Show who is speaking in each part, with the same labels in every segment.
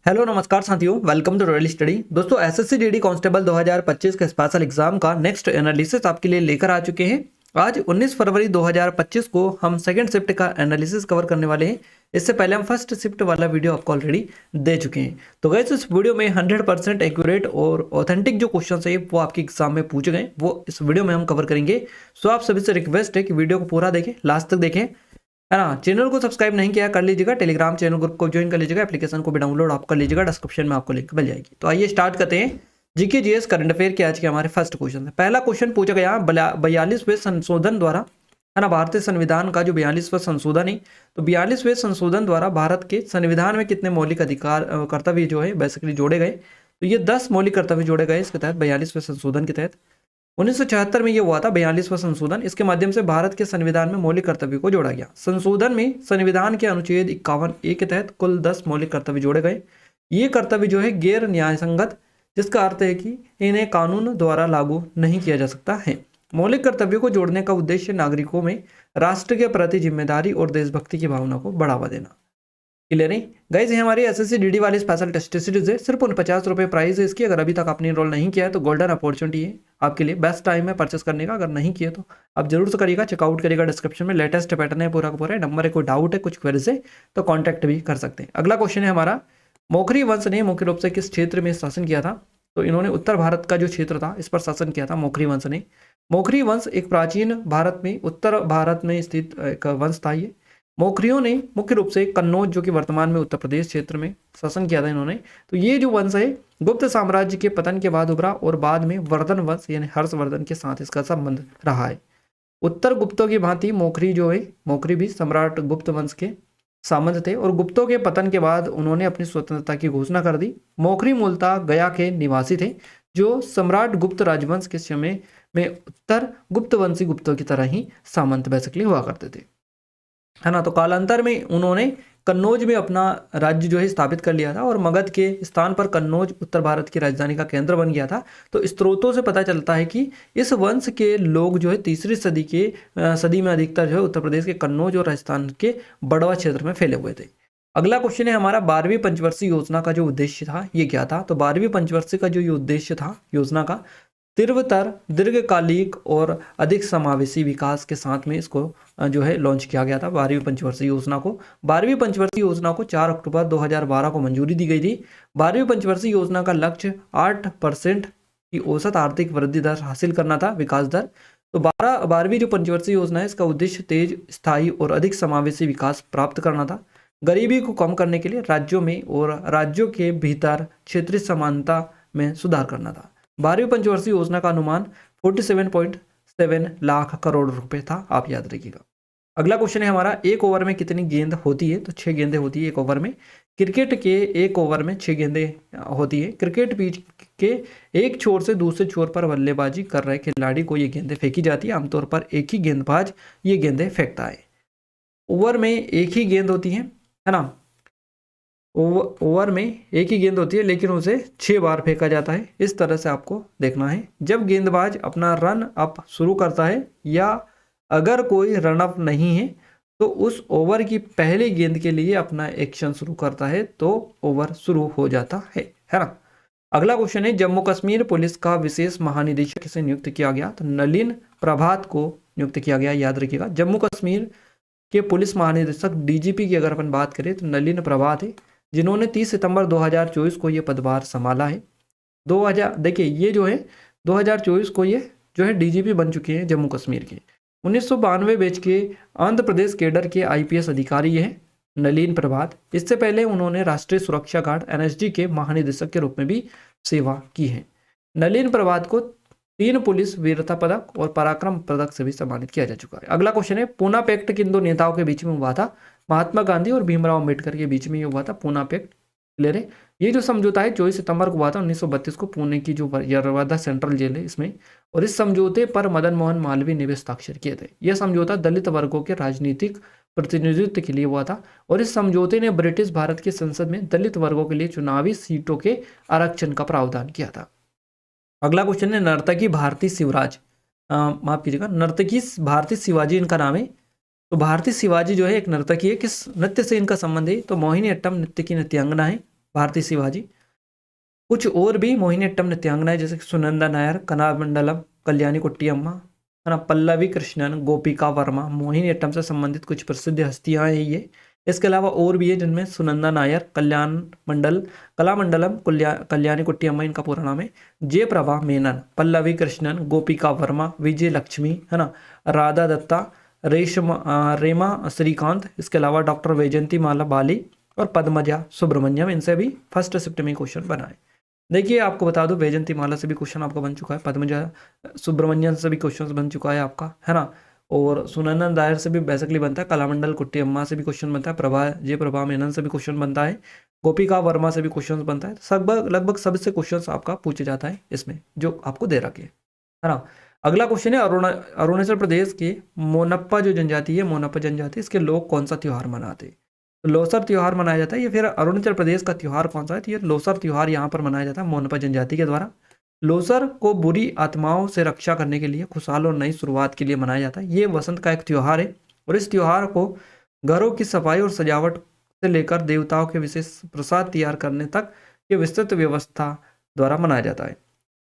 Speaker 1: Hello नमस्कार साथियों, welcome to royal study. दोस्तों एसएससी जीडी कांस्टेबल 2025 के स्पेशल एग्जाम का नेक्स्ट एनालिसिस आपके लिए लेकर आ चुके हैं। आज 19 फरवरी 2025 को हम सेकंड शिफ्ट का एनालिसिस कवर करने वाले हैं। इससे पहले हम फर्स्ट शिफ्ट वाला वीडियो आपको ऑलरेडी दे चुके हैं। तो गाइस इस वीडियो में 100% एक्यूरेट और ऑथेंटिक जो क्वेश्चन है वो आपके एग्जाम में पूछे गए, वो इस वीडियो में हम कवर करेंगे। सो आप सभी से रिक्वेस्ट है कि वीडियो को पूरा देखें, लास्ट तक देखें, है ना। चैनल को सब्सक्राइब नहीं किया कर लीजिएगा, टेलीग्राम चैनल ग्रुप को ज्वाइन कर लीजिएगा, एप्लीकेशन को भी डाउनलोड आप कर लीजिएगा, डिस्क्रिप्शन में आपको लिंक मिल जाएगी। तो आइए स्टार्ट करते हैं जीके जीएस करंट अफेयर के आज के हमारे फर्स्ट क्वेश्चन है। पहला क्वेश्चन पूछा गया 42वें संशोधन द्वारा, है ना, भारतीय संविधान का जो 42वां संशोधन है, तो 42वें संशोधन द्वारा भारत के संविधान में कितने मौलिक अधिकार कर्तव्य जो है बेसिकली जोड़े गए। तो ये 10 मौलिक कर्तव्य जोड़े गए इसके तहत 42वें संशोधन के तहत। 1976 में ये हुआ था 42वां संशोधन। इसके माध्यम से भारत के संविधान में मौलिक कर्तव्य को जोड़ा गया। संशोधन में संविधान के अनुच्छेद 51A के तहत कुल 10 मौलिक कर्तव्य जोड़े गए। ये कर्तव्य जो है गैर न्यायसंगत, जिसका अर्थ है कि इन्हें कानून द्वारा लागू नहीं किया जा सकता है। मौलिक कर्तव्यों को जोड़ने का उद्देश्य नागरिकों में राष्ट्र के प्रति जिम्मेदारी और देशभक्ति की भावना को बढ़ावा देना। क्लियर है गाइज, ये हमारी एसएससी डीडी वाली स्पेशल टेस्ट सीरीज है। सिर्फ 50 रुपये प्राइस है इसकी। अगर अभी तक आपने इनरोल नहीं किया है तो गोल्डन अपॉर्चुनिटी है आपके लिए, बेस्ट टाइम है परचेस करने का। अगर नहीं किया तो आप जरूर से करिएगा, चेकआउट करिएगा। डिस्क्रिप्शन में लेटेस्ट पैटर्न है पूरा का पूरा, नंबर है, कोई डाउट है, कुछ क्वेरीज है तो कॉन्टैक्ट भी कर सकते हैं। अगला क्वेश्चन है हमारा, मोखरी वंश ने मुख्य रूप से किस क्षेत्र में शासन किया था। तो इन्होंने उत्तर भारत का जो क्षेत्र था इस पर शासन किया था मोखरी वंश ने। मोखरी वंश एक प्राचीन भारत में, उत्तर भारत में स्थित एक वंश था। ये मोखरियों ने मुख्य रूप से कन्नौज, जो कि वर्तमान में उत्तर प्रदेश क्षेत्र में, शासन किया था इन्होंने। तो ये जो वंश है गुप्त साम्राज्य के पतन के बाद उभरा और बाद में वर्धन वंश यानी हर्षवर्धन के साथ इसका संबंध रहा है। उत्तर गुप्तों की भांति मोखरी जो है, मोखरी भी सम्राट गुप्त वंश के सामंत थे और गुप्तों के पतन के बाद उन्होंने अपनी स्वतंत्रता की घोषणा कर दी। मोखरी मूलतः गया के निवासी थे, जो सम्राट गुप्त राजवंश के समय में उत्तर गुप्तवंशी गुप्तों की तरह ही सामंत बेसिकली हुआ करते थे, है ना। तो कालांतर में उन्होंने कन्नौज में अपना राज्य जो है स्थापित कर लिया था और मगध के स्थान पर कन्नौज उत्तर भारत की राजधानी का केंद्र बन गया था। तो स्रोतों से पता चलता है कि इस वंश के लोग जो है तीसरी सदी में अधिकतर जो है उत्तर प्रदेश के कन्नौज और राजस्थान के बड़वा क्षेत्र में फैले हुए थे। अगला क्वेश्चन है हमारा, 12वीं पंचवर्षीय योजना का जो उद्देश्य था ये क्या था। तो 12वीं पंचवर्षीय का जो ये उद्देश्य था योजना का, तीव्रतर, दीर्घकालिक और अधिक समावेशी विकास के साथ में इसको जो है लॉन्च किया गया था 12वीं पंचवर्षीय योजना को। 12वीं पंचवर्षीय योजना को 4 अक्टूबर 2012 को मंजूरी दी गई थी। 12वीं पंचवर्षीय योजना का लक्ष्य 8% की औसत आर्थिक वृद्धि दर हासिल करना था, विकास दर। तो 12वीं जो पंचवर्षीय योजना है इसका उद्देश्य तेज, स्थायी और अधिक समावेशी विकास प्राप्त करना था। गरीबी को कम करने के लिए राज्यों में और राज्यों के भीतर क्षेत्रीय समानता में सुधार करना था। 12वीं पंचवर्षीय योजना का अनुमान 47.7 लाख करोड़ रुपए था, आप याद रखिएगा। अगला क्वेश्चन है हमारा, एक ओवर में कितनी गेंद होती है। तो 6 गेंदें होती है एक ओवर में। क्रिकेट के एक ओवर में 6 गेंदें होती है। क्रिकेट पिच के एक छोर से दूसरे छोर पर बल्लेबाजी कर रहे खिलाड़ी को ये गेंदें फेंकी जाती है। आमतौर पर एक ही गेंदबाज ये गेंदें फेंकता है। ओवर में एक ही गेंद होती है ना। ओवर में एक ही गेंद होती है लेकिन उसे 6 बार फेंका जाता है। इस तरह से आपको देखना है। जब गेंदबाज अपना रन अप शुरू करता है या अगर कोई रन अप नहीं है तो उस ओवर की पहली गेंद के लिए अपना एक्शन शुरू करता है तो ओवर शुरू हो जाता है ना। अगला क्वेश्चन है, जम्मू कश्मीर पुलिस का विशेष महानिदेशक किसे नियुक्त किया गया। तो नलिन प्रभात को नियुक्त किया गया, याद रखिएगा। जम्मू कश्मीर के पुलिस महानिदेशक डीजीपी की अगर अपन बात करें तो नलिन प्रभात है, जिन्होंने 30 सितंबर 2024 को ये पदभार संभाला है। देखिए ये जो है 2024 को ये जो है डीजीपी बन चुके हैं जम्मू कश्मीर के। 1992 बैच के आंध्र प्रदेश कैडर के आईपीएस अधिकारी हैं नलिन प्रभात। इससे पहले उन्होंने राष्ट्रीय सुरक्षा गार्ड एनएसजी के महानिदेशक के रूप में भी सेवा की है। नलिन प्रभात को 3 पुलिस वीरता पदक और पराक्रम पदक से भी सम्मानित किया जा चुका है। अगला क्वेश्चन है, पूना पैक्ट किन दो नेताओं के बीच में हुआ था। महात्मा गांधी और भीमराव अम्बेडकर के बीच में ये हुआ था पूना पैक्ट। क्लियर है। ये जो समझौता है 24 सितंबर को हुआ था 1932 को, पुणे की जो यरवादा सेंट्रल जेल है इसमें। और इस समझौते पर मदन मोहन मालवीय ने भी हस्ताक्षर किए थे। यह समझौता दलित वर्गों के राजनीतिक प्रतिनिधित्व के लिए हुआ था और इस समझौते ने ब्रिटिश भारत की संसद में दलित वर्गों के लिए चुनावी सीटों के आरक्षण का प्रावधान किया था। अगला क्वेश्चन है, नर्तकी भारती शिवराज, माफ कीजिएगा, नर्तकी भारती शिवाजी इनका नाम है। तो भारती शिवाजी जो है एक नर्तकी है, किस नृत्य से इनका संबंध है। तो मोहिनी अट्टम नृत्य की नृत्यांगना है। भारती शिवाजी। कुछ और भी मोहिनीअट्टम नृत्यांगनाएं जैसे कि सुनंदा नायर, कलामंडलम, कल्याणी कुट्टी अम्मा, है ना, पल्लवी कृष्णन, गोपिका वर्मा, मोहिनीअट्टम से संबंधित कुछ प्रसिद्ध हस्तियां हैं ये। इसके अलावा और भी है जिनमें सुनंदा नायर, कलामंडलम, कल्याणी कुट्टी अम्मा इनका पूरा नाम है, जयप्रभा मेनन, पल्लवी कृष्णन, गोपिका वर्मा, विजय लक्ष्मी, है ना, राधा दत्ता, रेमा श्रीकांत, इसके अलावा डॉक्टर वैजयंती माला बाली और पद्मजा सुब्रमण्यम, इनसे भी फर्स्ट शिफ्ट में क्वेश्चन बनाए। देखिए आपको बता दूं, वैजयंती माला से भी क्वेश्चन आपका बन चुका है, पद्मजा सुब्रमण्यन से भी क्वेश्चन बन चुका है आपका, है ना, और सुनंदन दायर से भी बेसिकली बनता है, कलामंडल कुट्टी अम्मा से भी क्वेश्चन बनता है, प्रभा मेनन से भी क्वेश्चन बनता है, गोपिका वर्मा से भी क्वेश्चन बनता है। लगभग सबसे क्वेश्चन आपका पूछे जाता है इसमें जो आपको दे रखे है ना। अगला क्वेश्चन है अरुणाचल प्रदेश के मोनप्पा जो जनजाति है, मोनप्पा जनजाति, इसके लोग कौन सा त्योहार मनाते हैं? तो लोसर त्योहार मनाया जाता है। ये फिर अरुणाचल प्रदेश का त्योहार कौन सा है? तो ये लोसर त्योहार यहाँ पर मनाया जाता है मोनपा जनजाति के द्वारा। लोसर को बुरी आत्माओं से रक्षा करने के लिए, खुशहाल और नई शुरुआत के लिए मनाया जाता है। ये वसंत का एक त्योहार है और इस त्योहार को घरों की सफाई और सजावट से लेकर देवताओं के विशेष प्रसाद तैयार करने तक ये विस्तृत व्यवस्था द्वारा मनाया जाता है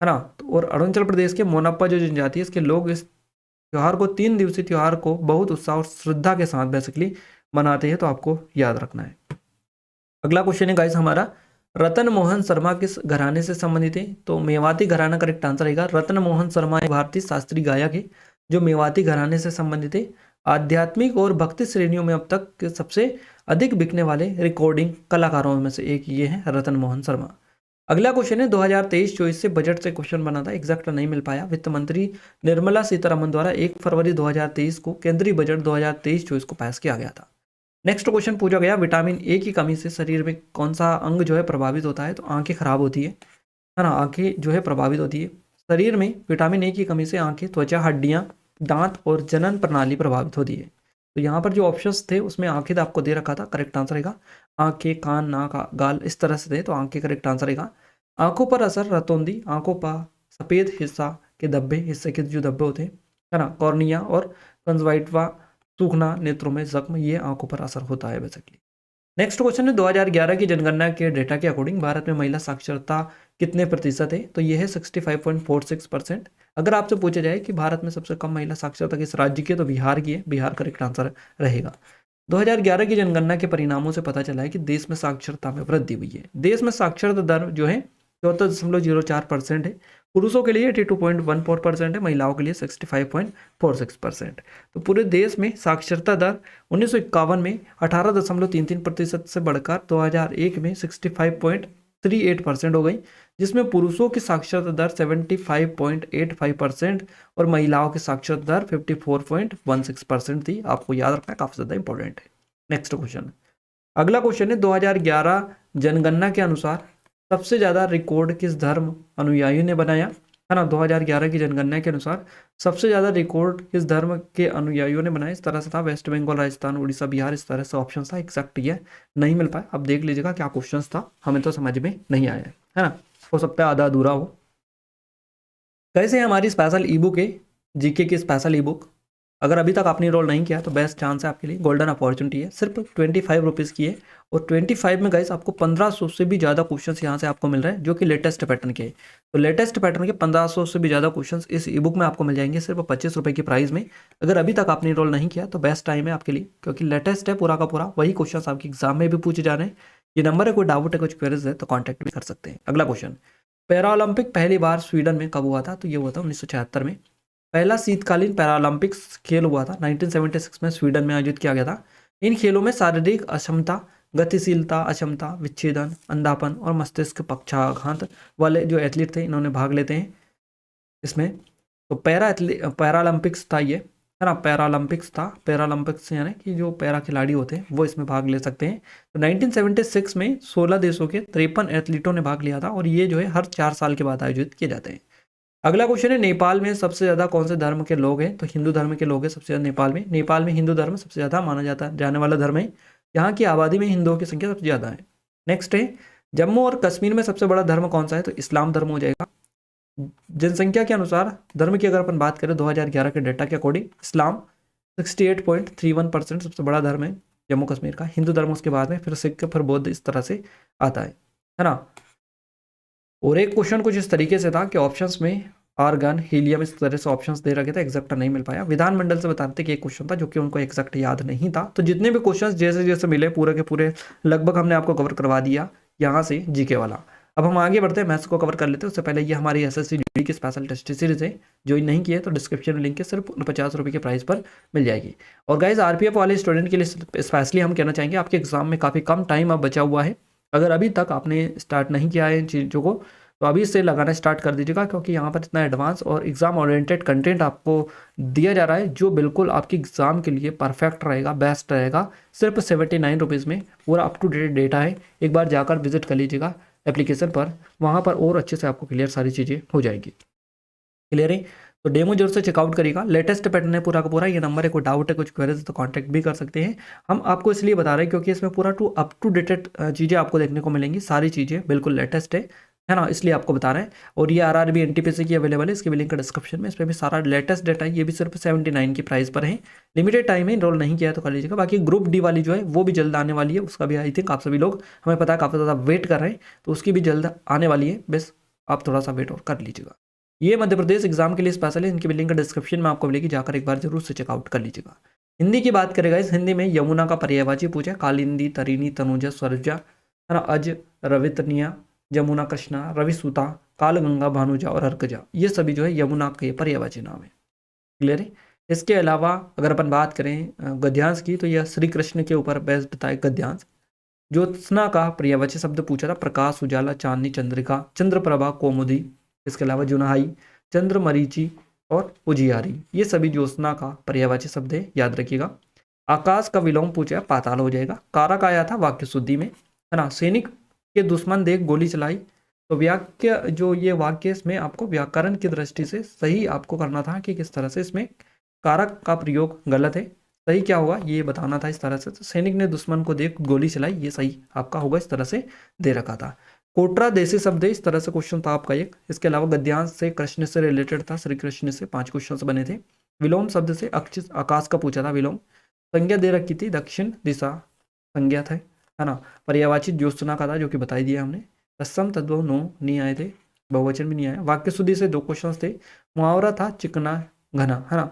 Speaker 1: ना। तो और अरुणाचल प्रदेश के मोनप्पा जो जनजाति है, इसके लोग इस त्योहार को 3 दिवसीय त्योहार को बहुत उत्साह और श्रद्धा के साथ बेसिकली मनाते हैं, तो आपको याद रखना है। अगला क्वेश्चन है गाइस हमारा, रतन मोहन शर्मा किस घराने से संबंधित है? तो मेवाती घराना करेक्ट आंसर रहेगा। रतन मोहन शर्मा एक भारतीय शास्त्रीय गायक है जो मेवाती घराने से संबंधित है। आध्यात्मिक और भक्ति श्रेणियों में अब तक के सबसे अधिक बिकने वाले रिकॉर्डिंग कलाकारों में से एक ये है रतन मोहन शर्मा। अगला क्वेश्चन है 2023-24 से बजट से क्वेश्चन बना था, एग्जैक्ट नहीं मिल पाया। वित्त मंत्री निर्मला सीतारमन द्वारा 1 फरवरी 2023 को केंद्रीय बजट 2023-24 को पास किया गया था। नेक्स्ट क्वेश्चन पूछा गया, विटामिन ए की कमी से शरीर में कौन सा अंग जो है प्रभावित होता है? तो आंखें खराब होती है ना, आंखें जो है प्रभावित होती है। शरीर में विटामिन ए की कमी से आंखें, त्वचा, हड्डियां, दांत और जनन प्रणाली प्रभावित होती है। तो यहाँ पर जो ऑप्शंस थे उसमें आंखें तो आपको दे रखा था, करेक्ट आंसर रहेगा। आंखें, कान, नाक, गाल इस तरह से थे, तो आंखें करेक्ट आंसर रहेगा। आंखों पर असर, रतौंधी, आंखों पर सफेद हिस्सा के धब्बे, हिस्से के जो धब्बे होते हैं, है ना, कॉर्निया और कंजवाइटवा, सूखना, नेत्रों में जख्म, ये आंखों पर असर होता है बेसिकली। नेक्स्ट क्वेश्चन है 2011 की जनगणना के डेटा के अकॉर्डिंग भारत में महिला साक्षरता कितने प्रतिशत है? तो ये है 65.46%। अगर आपसे पूछा जाए कि भारत में सबसे कम महिला साक्षरता किस राज्य की है, तो बिहार की है, बिहार करेक्ट आंसर रहेगा। 2011 की जनगणना के परिणामों से पता चला है कि देश में साक्षरता में वृद्धि हुई है। देश में साक्षरता दर जो है 74.04% है। पुरुषों के लिए 82.14% है, महिलाओं के लिए 65.46%। तो पूरे देश में साक्षरता दर 1951 में 18.33% से बढ़कर 2001 में 65.38% हो गई, जिसमें पुरुषों की साक्षरता दर 75.85% और महिलाओं की साक्षरता दर 54.16% थी। आपको याद रखना काफी ज्यादा इंपॉर्टेंट है। नेक्स्ट क्वेश्चन, अगला क्वेश्चन है 2011 जनगणना के अनुसार सबसे ज्यादा रिकॉर्ड किस धर्म अनुयायी ने बनाया? है ना, 2011 की जनगणना के अनुसार सबसे ज्यादा रिकॉर्ड किस धर्म के अनुयायियों ने बनाया? इस तरह से था, वेस्ट बंगाल, राजस्थान, उड़ीसा, बिहार, इस तरह से ऑप्शन था। एग्जैक्ट ये नहीं मिल पाया, अब देख लीजिएगा क्या क्वेश्चन था, हमें तो समझ में नहीं आया है ना, हो सकता है आधा अधूरा हो। कैसे हमारी स्पेशल ई बुक है, जीके की स्पेशल ई बुक, अगर अभी तक आपने रोल नहीं किया तो बेस्ट चांस है आपके लिए, गोल्डन अपॉर्चुनिटी है। सिर्फ 25 रुपीज़ की है और 25 में गाइस आपको 1500 से भी ज़्यादा क्वेश्चंस यहाँ से आपको मिल रहे हैं जो कि लेटेस्ट पैटर्न के। तो लेटेस्ट पैटर्न के 1500 से भी ज़्यादा क्वेश्चंस इस ई बुक में आपको मिल जाएंगे सिर्फ 25 रुपये की प्राइस में। अगर अभी तक आपने रोल नहीं किया तो बेस्ट टाइम है आपके लिए, क्योंकि लेटेस्ट है पूरा का पूरा, वही क्वेश्चन आपके एग्जाम में भी पूछे जा रहे हैं। ये नंबर है, कोई डाउट है, कुछ क्वेरीज है तो कॉन्टैक्ट भी कर सकते हैं। अगला क्वेश्चन, पैरा ओलंपिक पहली बार स्वीडन में कब हुआ था? तो ये हुआ था 1976 में। पहला शीतकालीन पैरालंपिक्स खेल हुआ था 1976 में, स्वीडन में आयोजित किया गया था। इन खेलों में शारीरिक अक्षमता, गतिशीलता अक्षमता, विच्छेदन, अंधापन और मस्तिष्क पक्षाघात वाले जो एथलीट थे इन्होंने भाग लेते हैं इसमें। तो पैरालंपिक्स था ये, है ना, पैरालंपिक्स था। पैरालंपिक्स यानी कि जो पैरा खिलाड़ी होते हैं वो इसमें भाग ले सकते हैं। तो 1976 में 16 देशों के 53 एथलीटों ने भाग लिया था और ये जो है हर 4 साल के बाद आयोजित किए जाते हैं। अगला क्वेश्चन है, नेपाल में सबसे ज्यादा कौन से धर्म के लोग हैं? तो हिंदू धर्म के लोग हैं सबसे ज्यादा नेपाल में। नेपाल में हिंदू धर्म सबसे ज्यादा माना जाने वाला धर्म है। यहाँ की आबादी में हिंदुओं की संख्या सबसे ज्यादा है। नेक्स्ट है, जम्मू और कश्मीर में सबसे बड़ा धर्म कौन सा है? तो इस्लाम धर्म हो जाएगा। जनसंख्या के अनुसार धर्म की अगर अपन बात करें 2011 के डेटा के अकॉर्डिंग, इस्लाम 68.31% सबसे बड़ा धर्म है जम्मू कश्मीर का। हिंदू धर्म उसके बाद में, फिर सिख, फिर बौद्ध, इस तरह से आता है। है ना। और एक क्वेश्चन कुछ इस तरीके से था कि ऑप्शंस में आर्गन, हीलियम, इस तरह से ऑप्शंस दे रखे थे, एग्जैक्ट नहीं मिल पाया। विधानमंडल से बताते कि एक क्वेश्चन था जो कि उनको एग्जैक्ट याद नहीं था। तो जितने भी क्वेश्चंस जैसे जैसे मिले पूरे के पूरे लगभग हमने आपको कवर करवा दिया यहाँ से जीके वाला। अब हम आगे बढ़ते हैं, मैथ्स को कवर कर लेते हैं। उससे पहले ये हमारी एसएससी जीडी की स्पेशल टेस्ट सीरीज है, ज्वाइन नहीं किए तो डिस्क्रिप्शन में लिंक है, सिर्फ 50 रुपये के प्राइस पर मिल जाएगी। और गाइज आरपीएफ वाले स्टूडेंट के लिए स्पेशली हम कहना चाहेंगे आपके एग्जाम में काफ़ी कम टाइम अब बचा हुआ है। अगर अभी तक आपने स्टार्ट नहीं किया है इन चीज़ों को तो अभी से लगाना स्टार्ट कर दीजिएगा, क्योंकि यहाँ पर इतना एडवांस और एग्जाम ओरिएंटेड कंटेंट आपको दिया जा रहा है जो बिल्कुल आपकी एग्जाम के लिए परफेक्ट रहेगा, बेस्ट रहेगा। सिर्फ 79 रुपीज़ में पूरा अप टू डेट डेटा है। एक बार जाकर विजिट कर लीजिएगा एप्लीकेशन पर, वहाँ पर और अच्छे से आपको क्लियर सारी चीज़ें हो जाएगी। क्लियर है? तो डेमो जरूर से चेकआउट करिएगा। लेटेस्ट पैटर्न है पूरा का पूरा। ये नंबर है, कोई डाउट है कुछ क्वेरीज तो कांटेक्ट भी कर सकते हैं। हम आपको इसलिए बता रहे हैं क्योंकि इसमें पूरा अप टू डेटेड चीज़ें आपको देखने को मिलेंगी, सारी चीज़ें बिल्कुल लेटेस्ट है ना, इसलिए आपको बता रहे हैं। और ये आरआरबी एनटीपीसी की अवेलेबल है, इसकी भी लिंक डिस्क्रिप्शन में। इस पर भी सारा लेटेस्ट डेटा है। ये भी सिर्फ 79 की प्राइस पर है, लिमिटेड टाइम है, इनरोल नहीं किया तो कर लीजिएगा। बाकी ग्रुप डी वाली जो है वो भी जल्द आने वाली है, उसका भी आई थिंक आप सभी लोग हमें पता है काफ़ी ज़्यादा वेट कर रहे हैं, तो उसकी भी जल्द आने वाली है। बस आप थोड़ा सा वेट और कर लीजिएगा। ये मध्य प्रदेश एग्जाम के लिए स्पेशल है, इनकी भी लिंक डिस्क्रिप्शन में आपको मिलेगी, जाकर एक बार जरूर से चेकआउट कर लीजिएगा। हिंदी की बात करेगा, इस हिंदी में यमुना का पर्यायवाची पूछा, कालिंदी, तरिणी, तनुजा, स्वरजा, है ना, अज, रवितनिया, जमुना, कृष्णा, रविसुता, कालगंगा, भानुजा और अर्कजा, ये सभी जो है यमुना के पर्यायवाची नाम है। क्लियर है? इसके अलावा अगर अपन बात करें गद्यांश की, तो यह श्री कृष्ण के ऊपर बेस्ड था एक गद्यांश। ज्योत्सना का पर्यायवाची शब्द पूछा था, प्रकाश, उजाला, चांदनी, चंद्रिका, चंद्रप्रभा, कौमुदी। इसके अलावा जुनहाई, चंद्र मरीचि और उजियारी, ये सभी ज्योत्सना का पर्यायवाची शब्द है, याद रखिएगा। आकाश का विलोम पूछा, पाताल हो जाएगा। कारक आया था वाक्य शुद्धि में, है ना। सैनिक के दुश्मन देख गोली चलाई, तो वाक्य जो ये वाक्य इसमें आपको व्याकरण की दृष्टि से सही आपको करना था कि किस तरह से इसमें कारक का प्रयोग गलत है, सही क्या होगा ये बताना था इस तरह से। तो सैनिक ने दुश्मन को देख गोली चलाई, ये सही आपका होगा, इस तरह से दे रखा था। कोटरा देसी शब्द है, इस तरह से क्वेश्चन था आपका एक। इसके अलावा गद्यांश से कृष्ण से रिलेटेड था, श्री कृष्ण से 5 क्वेश्चन बने थे। विलोम शब्द से आकाश का पूछा था विलोम। संज्ञा दे रखी थी, दक्षिण दिशा संज्ञा है ना। पर्यायवाची ज्योत्सना का था जो कि बताई दिया हमने। तत्सम तद्भव नो नहीं आए थे, बहुवचन भी नहीं आया। वाक्य शुद्धि से 2 क्वेश्चन थे। मुहावरा था चिकना घना, है ना,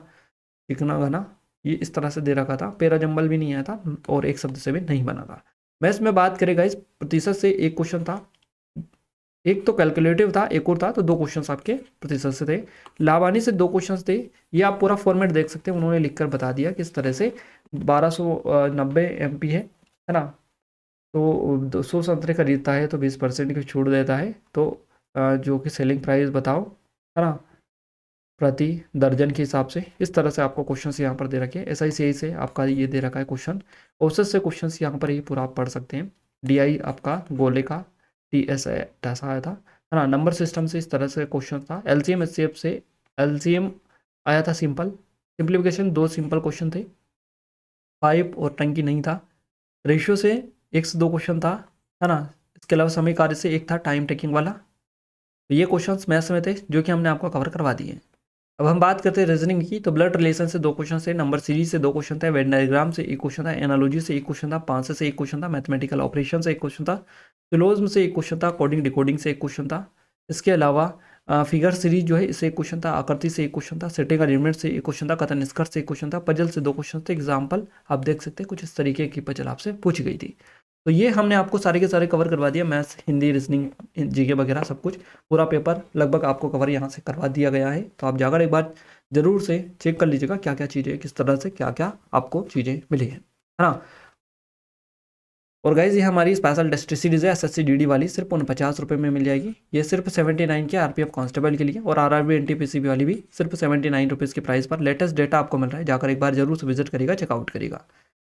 Speaker 1: चिकना घना, ये इस तरह से दे रखा था। पेरा जंबल भी नहीं आया था और एक शब्द से भी नहीं बना था। मैथ्स में बात करेगा, इस प्रतिशत से 1 क्वेश्चन था, एक तो कैलकुलेटिव था, एक और था, तो 2 क्वेश्चन आपके प्रतिशत से थे। लावानी से 2 क्वेश्चन थे। ये आप पूरा फॉर्मेट देख सकते हैं, उन्होंने लिखकर बता दिया किस तरह से। 1290 MP है ना। तो 200 संतरे खरीदता है तो 20% की छूट देता है, तो जो कि सेलिंग प्राइस बताओ, है ना, प्रति दर्जन के हिसाब से। इस तरह से आपको क्वेश्चंस यहाँ पर दे रखे हैं। SICI से आपका ये दे रखा है क्वेश्चन। औसत से क्वेश्चंस यहाँ पर ये पूरा आप पढ़ सकते हैं। DI आपका गोले का TS ऐसा आया था, है ना। नंबर सिस्टम से इस तरह से क्वेश्चन था। LCM SCF से LCM आया था सिंपल, सिंप्लीफिकेशन 2 सिंपल क्वेश्चन थे। पाइप और टंकी नहीं था। रेशियो से 1 से 2 क्वेश्चन था, है ना। इसके अलावा समय कार्य से 1 था टाइम टेकिंग वाला। तो ये क्वेश्चंस मैथ्स में थे जो कि हमने आपको कवर करवा दिए हैं। अब हम बात करते हैं रीजनिंग की, तो ब्लड रिलेशन से 2 क्वेश्चन थे, नंबर सीरीज से 2 क्वेश्चन थे, वेन डायग्राम से 1 क्वेश्चन था, एनालॉजी से 1 क्वेश्चन था, 5 से 1 क्वेश्चन था, मैथमेटिकल ऑपरेशन से 1 क्वेश्चन था, फिलोज्म से 1 क्वेश्चन था, कोडिंग डिकोडिंग से 1 क्वेश्चन था। इसके अलावा फिगर सीरीज जो है इससे 1 क्वेश्चन था, आकृति से 1 क्वेश्चन था, सेटिंग अरेंजमेंट से 1 क्वेश्चन था, कथन निष्कर्ष से 1 क्वेश्चन था, पजल से 2 क्वेश्चन थे। एग्जाम्पल आप देख सकते हैं, कुछ इस तरीके की पजल आपसे पूछी गई थी। तो ये हमने आपको सारे के सारे कवर करवा दिया, मैथ्स, हिंदी, रीजनिंग, जीके वगैरह सब कुछ। पूरा पेपर लगभग आपको कवर यहाँ से करवा दिया गया है। तो आप जाकर एक बार जरूर से चेक कर लीजिएगा क्या क्या चीज़ें, किस तरह से क्या क्या आपको चीज़ें मिली है ना। और गाइज ये हमारी स्पेशल टेस्ट सीरीज है SSC DD वाली, सिर्फ 50 रुपये में मिल जाएगी। ये सिर्फ 79 के RPF कांस्टेबल के लिए, और RRB NTPC वाली भी सिर्फ 79 रुपीज़ की प्राइस पर लेटेस्ट डेटा आपको मिल रहा है। जाकर एक बार जरूर से विजिट करिएगा, चेकआउट करिएगा।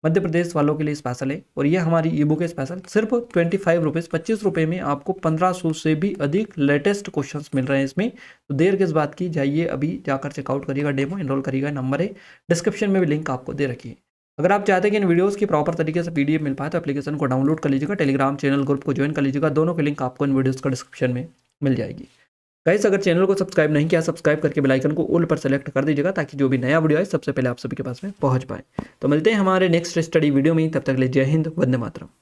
Speaker 1: मध्य प्रदेश वालों के लिए स्पेशल है, और ये हमारी ई बुक है स्पेशल, सिर्फ 25 रुपीज़, 25 रुपये में आपको 1500 से भी अधिक लेटेस्ट क्वेश्चंस मिल रहे हैं इसमें। तो देर किस बात की, जाइए अभी जाकर चेकआउट करिएगा, डेमो इनरोल करिएगा। नंबर है डिस्क्रिप्शन में भी लिंक आपको दे रखी है। अगर आप चाहते हैं कि इन वीडियोस की प्रॉपर तरीके से PDF मिल पाए तो एप्लीकेशन को डाउनलोड कर लीजिएगा, टेलीग्राम चैनल ग्रुप को ज्वाइन कर लीजिएगा, दोनों के लिंक आपको इन वीडियोस का डिस्क्रिप्शन में मिल जाएगी। गाइस अगर चैनल को सब्सक्राइब नहीं किया, सब्सक्राइब करके बेल आइकन को ऑल पर सेलेक्ट कर दीजिएगा, ताकि जो भी नया वीडियो है सबसे पहले आप सभी के पास में पहुंच पाए। तो मिलते हैं हमारे नेक्स्ट स्टडी वीडियो में, तब तक के लिए जय हिंद, वंदे मातरम।